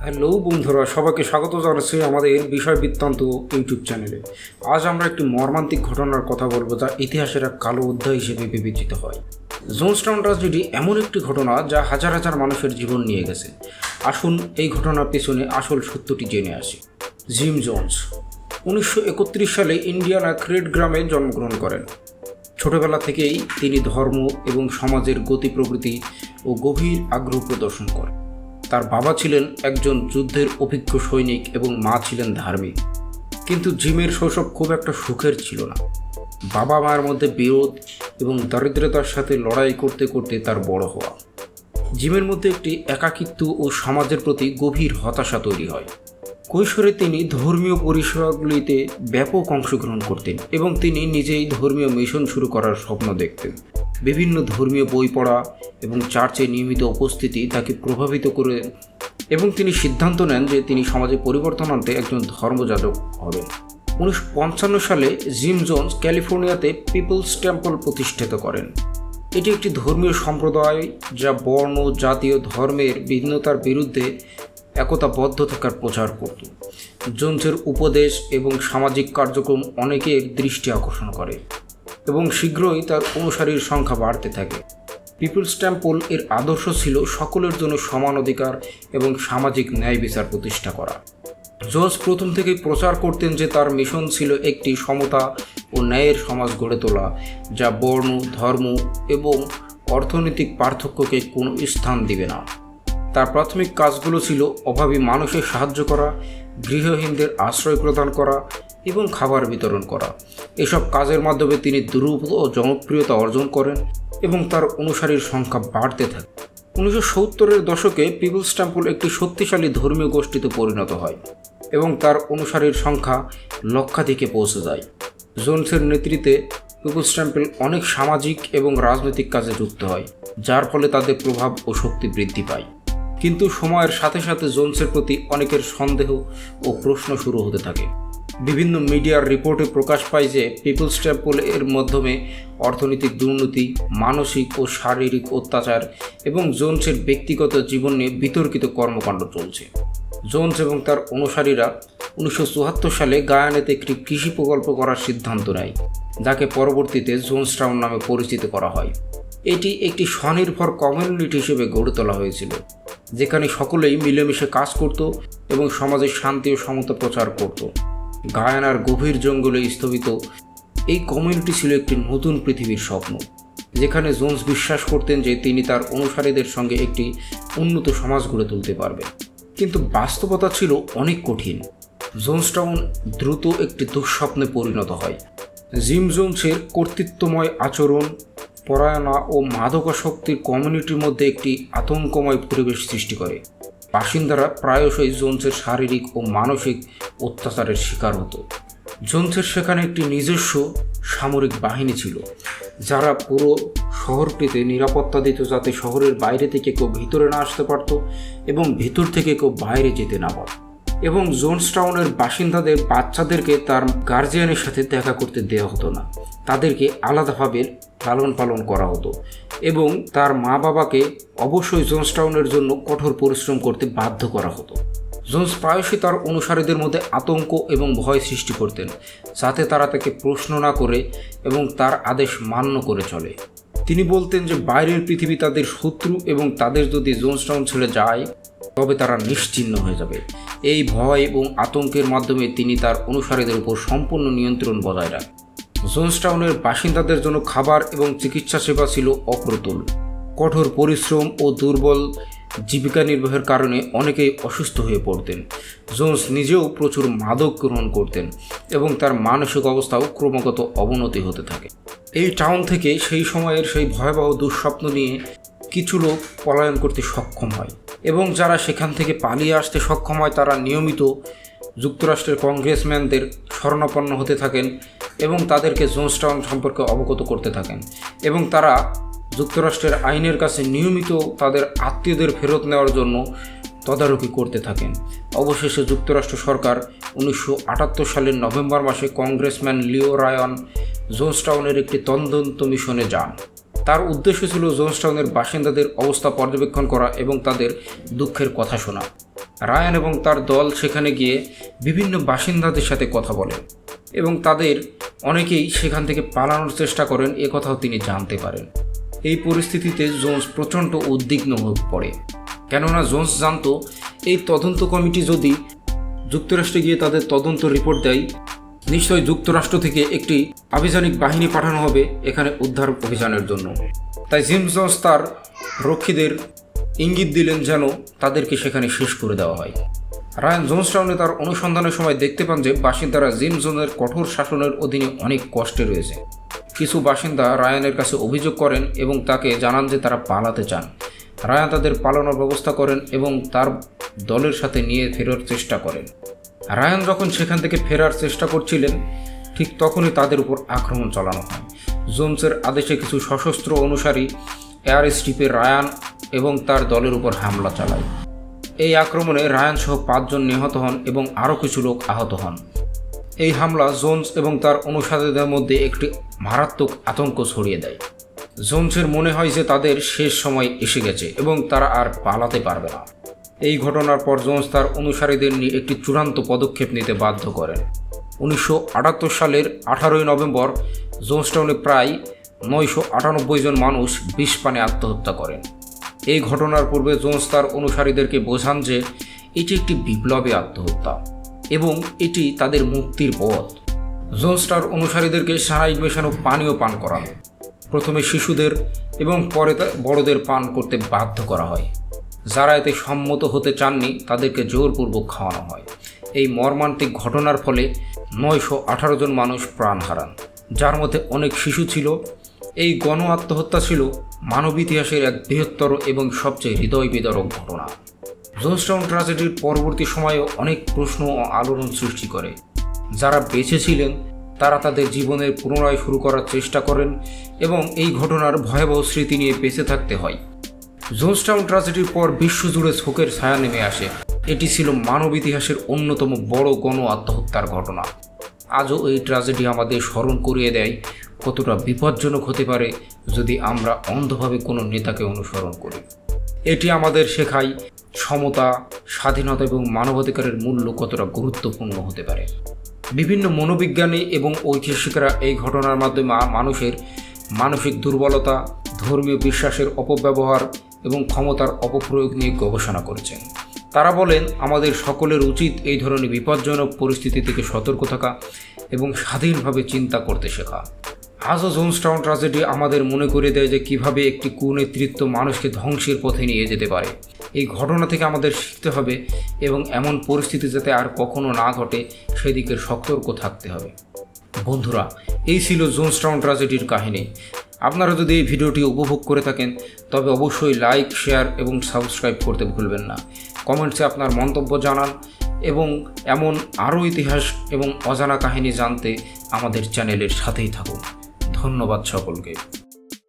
Hello বন্ধুরা, সবাইকে স্বাগত জানাচ্ছি আমাদের বিষয় বৃত্তান্ত ইউটিউব চ্যানেলে। আজ আমরা একটি মর্মান্তিক ঘটনার কথা বলবো যা ইতিহাসের এক কালো অধ্যায় হিসেবে বিবেচিত হয়। জোনসটাউন ট্র্যাজেডি এমন একটি ঘটনা যা হাজার হাজার মানুষের জীবন নিয়ে গেছে। আসুন এই ঘটনার পেছনে আসল সত্যটি জেনে আসি। জিম জোন্স 1931 সালে ইন্ডিয়ানা ক্রেড গ্রামে জন্মগ্রহণ করেন। ছোটবেলা থেকেই তিনি ধর্ম এবং সমাজের গতি প্রকৃতি ও গভীর আগ্রহ প্রদর্শন করেন। তার বাবা ছিলেন একজন যুদ্ধের অভিজ্ঞ সৈনিক এবং মা ছিলেন ধার্মিক। কিন্তু জিমের শৈশব খুব একটা সুখের ছিল না। বাবা মায়ের মধ্যে বিরোধ এবং দারিদ্রতার সাথে লড়াই করতে করতে তার বড় হওয়া। জিমের মধ্যে একটি একাকিত্ব ও সমাজের প্রতি গভীর হতাশা তৈরি হয়। কৈশোরে তিনি ধর্মীয় পরিষেবাগুলিতে ব্যাপক অংশগ্রহণ করতেন এবং তিনি নিজেই ধর্মীয় মিশন শুরু করার স্বপ্ন দেখতেন। বিভিন্ন ধর্মীয় বই পড়া এবং চার্চে নিয়মিত উপস্থিতি তাকে প্রভাবিত করে এবং তিনি সিদ্ধান্ত নেন যে তিনি সমাজে পরিবর্তন আনতে একজন ধর্মযাজক হবেন। 1955 সালে জিম জোন্স ক্যালিফোর্নিয়াতে পিপলস টেম্পল প্রতিষ্ঠিত করেন। এটি একটি ধর্মীয় সম্প্রদায় যা বর্ণ, জাতীয়, ধর্মের ভিন্নতার বিরুদ্ধে একতাবদ্ধ থাকার প্রচার করত। জোন্সের উপদেশ এবং সামাজিক কার্যক্রম অনেকের দৃষ্টি আকর্ষণ করে এবং শীঘ্রই তার অনুসারীর সংখ্যা বাড়তে থাকে। পিপলস টেম্পল এর আদর্শ ছিল সকলের জন্য সমান অধিকার এবং সামাজিক ন্যায় বিচার প্রতিষ্ঠা করা। জোন্স প্রথম থেকেই প্রচার করতেন যে তার মিশন ছিল একটি সমতা ও ন্যায়ের সমাজ গড়ে তোলা যা বর্ণ, ধর্ম এবং অর্থনৈতিক পার্থক্যকে কোনো স্থান দিবে না। তার প্রাথমিক কাজগুলো ছিল অভাবী মানুষের সাহায্য করা, গৃহহীনদের আশ্রয় প্রদান করা এবং খাবার বিতরণ করা। এসব কাজের মাধ্যমে তিনি দ্রুত ও জনপ্রিয়তা অর্জন করেন এবং তার অনুসারীর সংখ্যা বাড়তে থাকে। 1970-এর দশকে পিপলস টেম্পল একটি শক্তিশালী ধর্মীয় গোষ্ঠীতে পরিণত হয় এবং তার অনুসারীর সংখ্যা লক্ষাধিকে পৌঁছে যায়। জোন্সের নেতৃত্বে পিপলস টেম্পল অনেক সামাজিক এবং রাজনৈতিক কাজে যুক্ত হয়, যার ফলে তাদের প্রভাব ও শক্তি বৃদ্ধি পায়। কিন্তু সময়ের সাথে সাথে জোন্সের প্রতি অনেকের সন্দেহ ও প্রশ্ন শুরু হতে থাকে। বিভিন্ন মিডিয়ার রিপোর্টে প্রকাশ পায় যে পিপলস টেম্পল এর মাধ্যমে অর্থনৈতিক দুর্নীতি, মানসিক ও শারীরিক অত্যাচার এবং জোন্সের ব্যক্তিগত জীবন নিয়ে বিতর্কিত কর্মকাণ্ড চলছে। জোন্স এবং তার অনুসারীরা 1974 সালে গায়ানাতে একটি কৃষি প্রকল্প করার সিদ্ধান্ত নেয়, যাকে পরবর্তীতে জোনসটাউন নামে পরিচিত করা হয়। এটি একটি স্বনির্ভর কমিউনিটি হিসেবে গড়ে তোলা হয়েছিল, যেখানে সকলেই মিলেমিশে কাজ করত এবং সমাজের শান্তি ও সমতা প্রচার করত। গায়ানার গভীর জঙ্গলে স্থবিত এই কমিউনিটি ছিল একটি নতুন পৃথিবীর স্বপ্ন, যেখানে জোন্স বিশ্বাস করতেন যে তিনি তার অনুসারীদের সঙ্গে একটি উন্নত সমাজ গড়ে তুলতে পারবেন। কিন্তু বাস্তবতা ছিল অনেক কঠিন। জোনসটাউন দ্রুত একটি দুঃস্বপ্নে পরিণত হয়। জিম জোন্সের কর্তৃত্বময় আচরণ, পরায়ণা ও মাদকাসক্তির কমিউনিটির মধ্যে একটি আতঙ্কময় পরিবেশ সৃষ্টি করে। বাসিন্দারা প্রায়শই জোন্সের শারীরিক ও মানসিক অত্যাচারের শিকার হতো। জোন্সের সেখানে একটি নিজস্ব সামরিক বাহিনী ছিল, যারা পুরো শহরটিতে নিরাপত্তা দিত, যাতে শহরের বাইরে থেকে কেউ ভিতরে না আসতে পারত এবং ভিতর থেকে কেউ বাইরে যেতে না পারত। এবং জোনসটাউনের বাসিন্দাদের বাচ্চাদেরকে তার গার্জিয়ানের সাথে দেখা করতে দেওয়া হতো না। তাদেরকে আলাদাভাবে লালন পালন করা হতো এবং তার মা বাবাকে অবশ্যই জোনসটাউনের জন্য কঠোর পরিশ্রম করতে বাধ্য করা হতো। জোন্স প্রায়শই তার অনুসারীদের মধ্যে আতঙ্ক এবং ভয় সৃষ্টি করতেন, যাতে তারা তাকে প্রশ্ন না করে এবং তার আদেশ মান্য করে চলে। তিনি বলতেন যে বাইরের পৃথিবী তাদের শত্রু এবং তাদের যদি জোনসটাউন ছেড়ে যায় তবে তারা নিশ্চিহ্ন হয়ে যাবে। এই ভয় এবং আতঙ্কের মাধ্যমে তিনি তার অনুসারীদের উপর সম্পূর্ণ নিয়ন্ত্রণ বজায় রাখেন। জোনসটাউনের বাসিন্দাদের জন্য খাবার এবং চিকিৎসা সেবা ছিল অপ্রতুল। কঠোর পরিশ্রম ও দুর্বল জীবিকা নির্বাহের কারণে অনেকেই অসুস্থ হয়ে পড়তেন। জোন্স নিজেও প্রচুর মাদক গ্রহণ করতেন এবং তার মানসিক অবস্থাও ক্রমাগত অবনতি হতে থাকে। এই টাউন থেকে সেই সময়ের সেই ভয়াবহ দুঃস্বপ্ন নিয়ে কিছু লোক পলায়ন করতে সক্ষম হয় এবং যারা সেখান থেকে পালিয়ে আসতে সক্ষম হয় তারা নিয়মিত যুক্তরাষ্ট্রের কংগ্রেসম্যানদের শরণাপন্ন হতে থাকেন এবং তাদেরকে জোনসটাউন সম্পর্কে অবগত করতে থাকেন এবং তারা যুক্তরাষ্ট্রের আইনের কাছে নিয়মিত তাদের আত্মীয়দের ফেরত নেওয়ার জন্য তদারকি করতে থাকেন। অবশেষে যুক্তরাষ্ট্র সরকার 1978 সালের নভেম্বর মাসে কংগ্রেসম্যান লিও রায়ন জোনসটাউনের একটি তদন্ত মিশনে যান তার উদ্দেশ্য ছিল জোনসটাউনের বাসিন্দাদের অবস্থা পর্যবেক্ষণ করা এবং তাদের দুঃখের কথা শোনা। রায়ান এবং তার দল সেখানে গিয়ে বিভিন্ন বাসিন্দাদের সাথে কথা বলেন এবং তাদের অনেকেই সেখান থেকে পালানোর চেষ্টা করেন, কথাও তিনি জানতে পারেন। এই পরিস্থিতিতে জোন্স প্রচণ্ড উদ্বিগ্ন হয়ে পড়ে, কেননা জোন্স জানত এই তদন্ত কমিটি যদি যুক্তরাষ্ট্রে গিয়ে তাদের তদন্ত রিপোর্ট দেয়, নিশ্চয়ই যুক্তরাষ্ট্র থেকে একটি আভিযানিক বাহিনী পাঠানো হবে এখানে উদ্ধার অভিযানের জন্য। তাই জোন্স তার রক্ষীদের ইঙ্গিত দিলেন যেন তাদেরকে সেখানে শেষ করে দেওয়া হয়। রায়ান জোনসটাউনে তার অনুসন্ধানের সময় দেখতে পান যে বাসিন্দারা জোনের কঠোর শাসনের অধীনে অনেক কষ্টে রয়েছে। কিছু বাসিন্দা রায়ানের কাছে অভিযোগ করেন এবং তাকে জানান যে তারা পালাতে চান। রায়ান তাদের পালানোর ব্যবস্থা করেন এবং তার দলের সাথে নিয়ে ফেরার চেষ্টা করেন। রায়ান যখন সেখান থেকে ফেরার চেষ্টা করছিলেন, ঠিক তখনই তাদের উপর আক্রমণ চালানো হয়। জোন্সের আদেশে কিছু সশস্ত্র অনুসারী এয়ার স্ট্রিপে রায়ান এবং তার দলের উপর হামলা চালায়। এই আক্রমণে রায়ান সহ 5 জন নিহত হন এবং আরও কিছু লোক আহত হন। এই হামলা জোন্স এবং তার অনুসারীদের মধ্যে একটি মারাত্মক আতঙ্ক ছড়িয়ে দেয়। জোন্সের মনে হয় যে তাদের শেষ সময় এসে গেছে এবং তারা আর পালাতে পারবে না। এই ঘটনার পর জোন্স তার অনুসারীদের নিয়ে একটি চূড়ান্ত পদক্ষেপ নিতে বাধ্য করেন। 1978 সালের 18 নভেম্বর জোনসটাউনে প্রায় 998 জন মানুষ বিষপানে আত্মহত্যা করেন। এই ঘটনার পূর্বে জোন্স তার অনুসারীদেরকে বোঝান যে এটি একটি বিপ্লবী আত্মহত্যা এবং এটি তাদের মুক্তির পথ। জোন্স তার অনুসারীদেরকে সানাইড মেশানো পানীয় পান করান। প্রথমে শিশুদের এবং পরে বড়দের পান করতে বাধ্য করা হয়। যারা এতে সম্মত হতে চাননি তাদেরকে জোরপূর্বক খাওয়ানো হয়। এই মর্মান্তিক ঘটনার ফলে 918 জন মানুষ প্রাণ হারান, যার মধ্যে অনেক শিশু ছিল। এই গণ আত্মহত্যা ছিল মানব ইতিহাসের এক বৃহত্তর এবং সবচেয়ে হৃদয় বিদারক ঘটনা। জোনসটাউন ট্র্যাজেডির পরবর্তী সময়েও অনেক প্রশ্ন ও আলোড়ন সৃষ্টি করে। যারা বেঁচে ছিলেন তারা তাদের জীবনের পুনরায় শুরু করার চেষ্টা করেন এবং এই ঘটনার ভয়াবহ স্মৃতি নিয়ে বেঁচে থাকতে হয়। জোনসটাউন ট্র্যাজেডির পর বিশ্বজুড়ে শোকের ছায়া নেমে আসে। এটি ছিল মানব ইতিহাসের অন্যতম বড় গণ আত্মহত্যার ঘটনা। আজও এই ট্র্যাজেডি আমাদের স্মরণ করিয়ে দেয় কতটা বিপজ্জনক হতে পারে যদি আমরা অন্ধভাবে কোনো নেতাকে অনুসরণ করি। এটি আমাদের শেখায় সমতা, স্বাধীনতা এবং মানবাধিকারের মূল্য কতটা গুরুত্বপূর্ণ হতে পারে। বিভিন্ন মনোবিজ্ঞানী এবং ঐতিহাসিকরা এই ঘটনার মাধ্যমে মানুষের মানসিক দুর্বলতা, ধর্মীয় বিশ্বাসের অপব্যবহার এবং ক্ষমতার অপপ্রয়োগ নিয়ে গবেষণা করেছেন। তারা বলেন আমাদের সকলের উচিত এই ধরনের বিপজ্জনক পরিস্থিতি থেকে সতর্ক থাকা এবং স্বাধীনভাবে চিন্তা করতে শেখা। আজও জোনসটাউন ট্র্যাজেডি আমাদের মনে করে দেয় যে কীভাবে একটি কুনেতৃত্ব মানুষকে ধ্বংসের পথে নিয়ে যেতে পারে। এই ঘটনা থেকে আমাদের শিখতে হবে এবং এমন পরিস্থিতি যাতে আর কখনো না ঘটে সেদিকে সতর্ক থাকতে হবে। বন্ধুরা, এই ছিল জোনসটাউন ট্র্যাজেডির কাহিনী। আপনারা যদি এই ভিডিওটি উপভোগ করে থাকেন তবে অবশ্যই লাইক, শেয়ার এবং সাবস্ক্রাইব করতে ভুলবেন না। কমেন্টসে আপনার মন্তব্য জানান এবং এমন আরও ইতিহাস এবং অজানা কাহিনী জানতে আমাদের চ্যানেলের সাথেই থাকুন। ধন্যবাদ সকলকে।